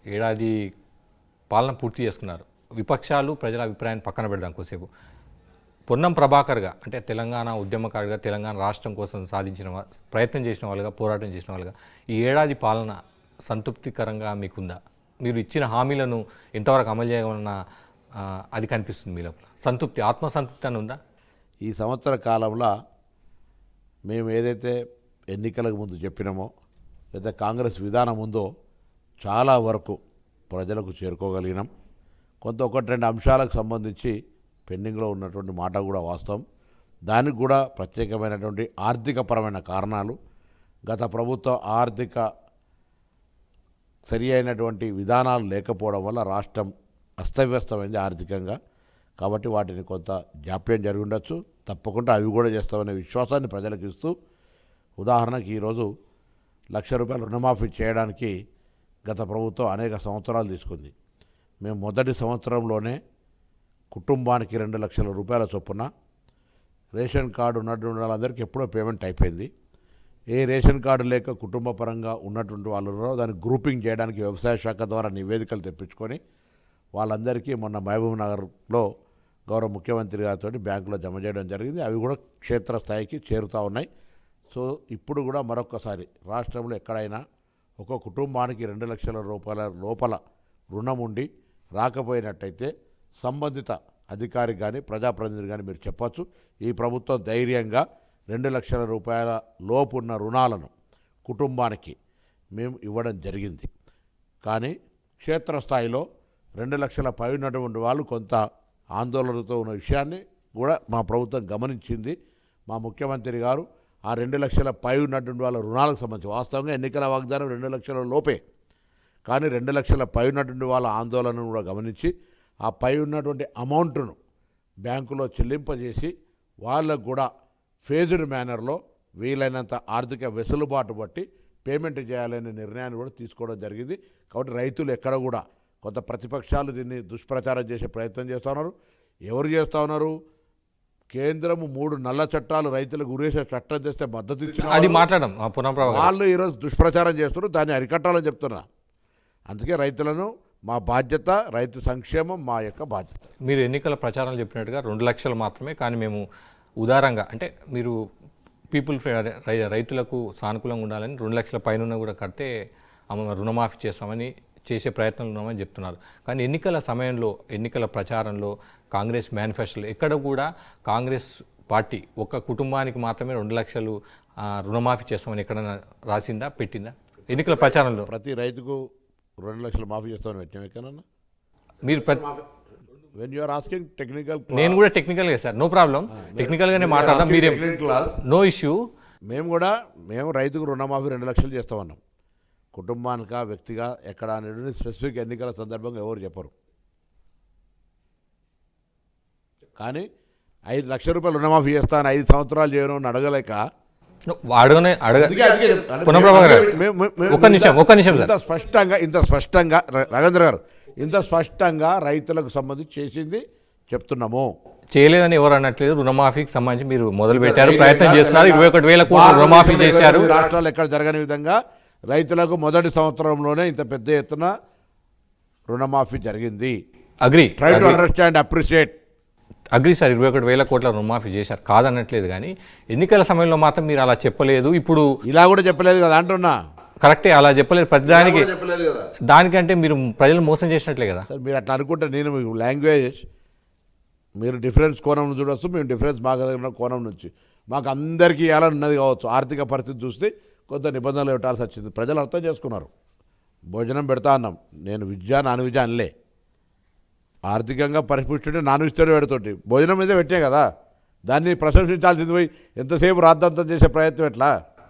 ఏడాది పాలన పూర్తి చేసుకున్నారు. విపక్షాలు ప్రజల అభిప్రాయాన్ని పక్కన పెడదాం కొద్దిసేపు. పొన్నం ప్రభాకర్గా అంటే తెలంగాణ ఉద్యమకారుడిగా తెలంగాణ రాష్ట్రం కోసం ప్రయత్నం చేసిన వాళ్ళుగా, పోరాటం చేసిన వాళ్ళుగా ఈ ఏడాది పాలన సంతృప్తికరంగా మీకుందా? మీరు ఇచ్చిన హామీలను ఎంతవరకు అమలు చేయగలన్న అది కనిపిస్తుంది మీ లోపల? సంతృప్తి, ఆత్మసంతృప్తి అని ఉందా? ఈ సంవత్సర కాలంలో మేము ఏదైతే ఎన్నికలకు ముందు చెప్పినామో లేదా కాంగ్రెస్ విధానం ఉందో చాలా వరకు ప్రజలకు చేరుకోగలిగినాం. కొంత ఒకటి రెండు అంశాలకు సంబంధించి పెండింగ్లో ఉన్నటువంటి మాట కూడా వాస్తవం. దానికి కూడా ప్రత్యేకమైనటువంటి ఆర్థికపరమైన కారణాలు, గత ప్రభుత్వ ఆర్థిక సరి అయినటువంటి విధానాలు లేకపోవడం వల్ల రాష్ట్రం అస్తవ్యస్తమైంది ఆర్థికంగా. కాబట్టి వాటిని కొంత జాప్యం జరిగి ఉండొచ్చు. తప్పకుండా అవి కూడా చేస్తామనే విశ్వాసాన్ని ప్రజలకు ఇస్తూ, ఉదాహరణకి ఈరోజు ₹1,00,000 రుణమాఫీ చేయడానికి గత ప్రభుత్వం అనేక సంవత్సరాలు తీసుకుంది. మేము మొదటి సంవత్సరంలోనే కుటుంబానికి ₹2,00,000 చొప్పున రేషన్ కార్డు ఉన్నటువంటి వాళ్ళందరికీ ఎప్పుడో పేమెంట్ అయిపోయింది. ఏ రేషన్ కార్డు లేక కుటుంబ పరంగా ఉన్నటువంటి వాళ్ళు దాన్ని గ్రూపింగ్ చేయడానికి వ్యవసాయ శాఖ ద్వారా నివేదికలు తెప్పించుకొని వాళ్ళందరికీ మొన్న మహబూబ్ నగర్లో గౌరవ ముఖ్యమంత్రి గారితో బ్యాంకులో జమ చేయడం జరిగింది. అవి కూడా క్షేత్రస్థాయికి చేరుతూ ఉన్నాయి. సో ఇప్పుడు కూడా మరొకసారి రాష్ట్రంలో ఎక్కడైనా ఒక కుటుంబానికి ₹2,00,000 లోపల రుణం ఉండి రాకపోయినట్టయితే సంబంధిత అధికారికి కానీ ప్రజాప్రతినిధి కానీ మీరు చెప్పచ్చు. ఈ ప్రభుత్వం ధైర్యంగా ₹2,00,000 లోపు ఉన్న రుణాలను కుటుంబానికి మేము ఇవ్వడం జరిగింది. కానీ క్షేత్రస్థాయిలో 2,00,000 పై ఉన్నటువంటి వాళ్ళు కొంత ఆందోళనతో ఉన్న విషయాన్ని కూడా మా ప్రభుత్వం గమనించింది. మా ముఖ్యమంత్రి గారు ఆ 2,00,000 పై ఉన్నటువంటి వాళ్ళ రుణాలకు సంబంధించి వాస్తవంగా ఎన్నికల వాగ్దానం 2,00,000 లోపే, కానీ 2,00,000 పై ఉన్నటువంటి వాళ్ళ ఆందోళనను కూడా గమనించి ఆ పై ఉన్నటువంటి అమౌంట్ను బ్యాంకులో చెల్లింపజేసి వాళ్ళకు కూడా ఫేజ్డ్ మేనర్లో వీలైనంత ఆర్థిక వెసులుబాటు బట్టి పేమెంట్ చేయాలనే నిర్ణయాన్ని కూడా తీసుకోవడం జరిగింది. కాబట్టి రైతులు ఎక్కడ కూడా కొంత ప్రతిపక్షాలు దీన్ని దుష్ప్రచారం చేసే ప్రయత్నం చేస్తూ ఉన్నారు. ఎవరు చేస్తూ ఉన్నారు? కేంద్రము 3 నల్ల చట్టాలు రైతులకు ఉరేసే చట్టం చేస్తే మద్దతు ఇచ్చిన అది మాట్లాడడం వాళ్ళు ఈరోజు దుష్ప్రచారం చేస్తున్నారు. దాన్ని అరికట్టాలని చెప్తున్నా. అందుకే రైతులను మా బాధ్యత, రైతు సంక్షేమం మా యొక్క బాధ్యత. మీరు ఎన్నికల ప్రచారం చెప్పినట్టుగా 2,00,000 మాత్రమే, కానీ మేము ఉదారంగా అంటే మీరు రైతులకు సానుకూలంగా ఉండాలని 2,00,000 పైన కూడా కడితే రుణమాఫీ చేస్తామని చేసే ప్రయత్నాలు ఉన్నామని చెప్తున్నారు. కానీ ఎన్నికల సమయంలో, ఎన్నికల ప్రచారంలో కాంగ్రెస్ మేనిఫెస్టోలో ఎక్కడ కూడా కాంగ్రెస్ పార్టీ ఒక కుటుంబానికి మాత్రమే 2,00,000 రుణమాఫీ చేస్తామని ఎక్కడైనా రాసిందా, పెట్టిందా? ఎన్నికల ప్రచారంలో ప్రతి రైతుకు 2,00,000 మాఫీ చేస్తామని పెట్టినాం ఎక్కడన్నా? మీరు వెన్ యూఆర్ ఆస్కింగ్ టెక్నికల్, నేను కూడా టెక్నికల్గా సార్, నో ప్రాబ్లం, టెక్నికల్గానే మాట్లాడదాం. మీరేం నో ఇష్యూ. మేము రైతుకు రుణమాఫీ 2,00,000 చేస్తామన్నాం. కుటుంబానిక, వ్యక్తిగా ఎక్కడ అనేది స్పెసిఫిక్ ఎన్నికల సందర్భంగా ఎవరు చెప్పరు. కానీ ₹5,00,000 రుణమాఫీ చేస్తాను 5 సంవత్సరాలు చేయను అని అడగలేక ఇంత స్పష్టంగా రవీంద్ర గారు ఇంత స్పష్టంగా రైతులకు సంబంధించి చేసింది చెప్తున్నాము. చేయలేదని ఎవరు అనట్లేదు. రుణమాఫీకి సంబంధించి మీరు మొదలు పెట్టారు, ప్రయత్నం చేస్తున్నారు. 21,000 కోట్లు రుణమాఫీ చేశారు. రాష్ట్రాలు ఎక్కడ జరగని విధంగా రైతులకు మొదటి సంవత్సరంలోనే ఇంత పెద్ద ఎత్తున రుణమాఫీ జరిగింది. Agree, try to understand, appreciate. Agree sir, 21,000 కోట్ల రుణమాఫీ చేశారు, కాదనట్లేదు. కానీ ఎన్నికల సమయంలో మాత్రం మీరు అలా చెప్పలేదు. ఇప్పుడు ఇలా కూడా చెప్పలేదు కదా అంటున్నా. కరెక్టే, అలా చెప్పలేదు. ప్రతిదానికి దానికంటే మీరు ప్రజలు మోసం చేసినట్లే కదా సార్. మీరు అట్లా అనుకుంటే నేను లాంగ్వేజ్ మీరు డిఫరెన్స్ కోణం నుంచి చూడవచ్చు, మేము డిఫరెన్స్ బాగా ఉన్న కోణం నుంచి మాకు అందరికీ ఇవ్వాలని ఉన్నది కావచ్చు. ఆర్థిక పరిస్థితి చూస్తే కొంత నిబంధనలు పెట్టాల్సి వచ్చింది. ప్రజలు అర్థం చేసుకున్నారు. భోజనం పెడతా అన్నాం. నేను నాన్ విద్య అనలే. ఆర్థికంగా పరిపుష్టి నాన్ విస్తరణ పెడుతుంటే భోజనం మీదే పెట్టే కదా. దాన్ని ప్రశంసించాల్సింది పోయి ఎంతసేపు రాద్ధాంతం చేసే ప్రయత్నం ఎట్లా?